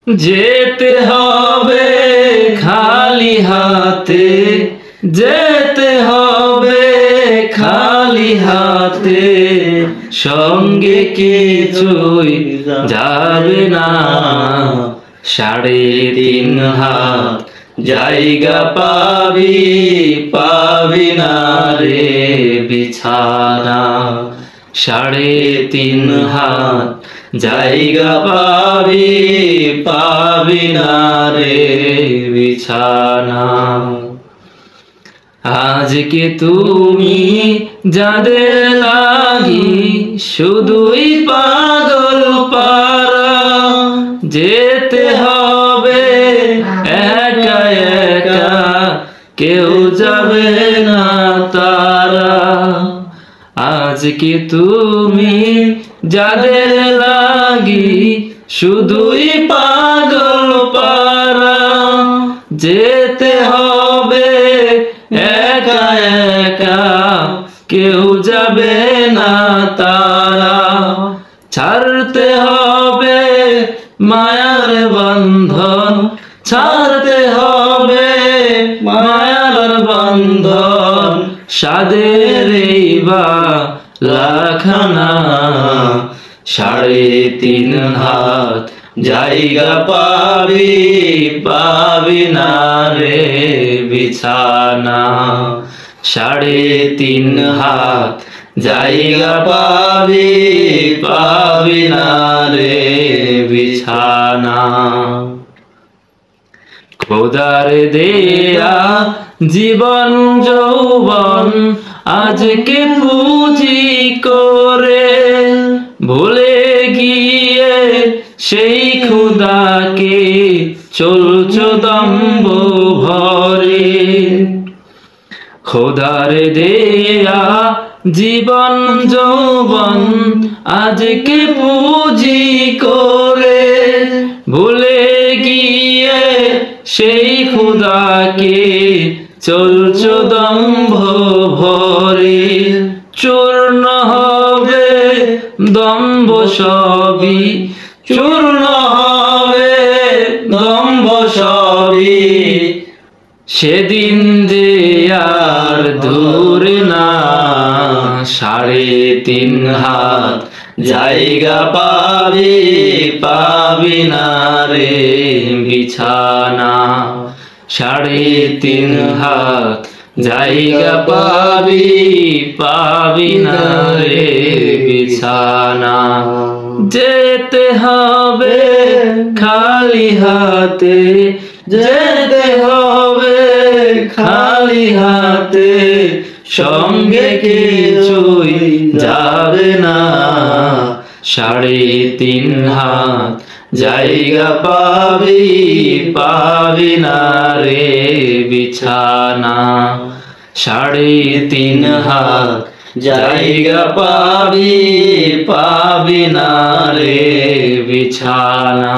যেতে হবে খালি হাতে, যেতে হবে খালি হাতে, সঙ্গে কিছুই যাবে না। 3.5 হাত জায়গা পাবি, পাবি না রে বিছানা। 3.5 হাত জায়গা পাবি, পাবি না রে বিছানা। আজকে তুমি যাদের লাগি শুধুই পাগল পারা, যেতে হবে একা একা, কেউ যাবে না তারা। আজকে তুমি যাদের লাগি শুধুই পাগল পারা, যেতে হবে একা একা, কেউ যাবে না তারা। ছাড়তে হবে মায়ার বন্ধন, ছাড়তে হবে মায়ার বন্ধন, সাদের লাখানা। 3.5 হাত জায়গা পাবি, পাবি না রে বিছানা। 3.5 হাত জায়গা পাবি, পাবি না রে বিছানা। খোদার দেয়া জীবন যৌবন আজকে পুঁজি করে, ভুলে গিয়ে সেই খোদাকে চলছো দম্ভ ভরে। খোদার দেয়া জীবন যৌবন আজকে পুঁজি করে, ভুলে গিয়ে সেই খোদাকে চলছো দম্ভ ভরে। চূর্ণ হবে দম্ভ সবই, চূর্ণ হবে দম্ভ সবই, সেদিন যে আর দূর না। 3.5 হাত জায়গা পাবি, পাবি না রে বিছানা। 3.5 হাত জায়গা পাবি, পাবি না রে বিছানা। যেতে হবে খালি হাতে, যেতে হবে খালি হাতে, সঙ্গে কিছুই যাবে না। 3.5 হাত জায়গা পাবি, পাবি না রে বিছানা। 3.5 হাত জায়গা পাবি, পাবি না রে বিছানা।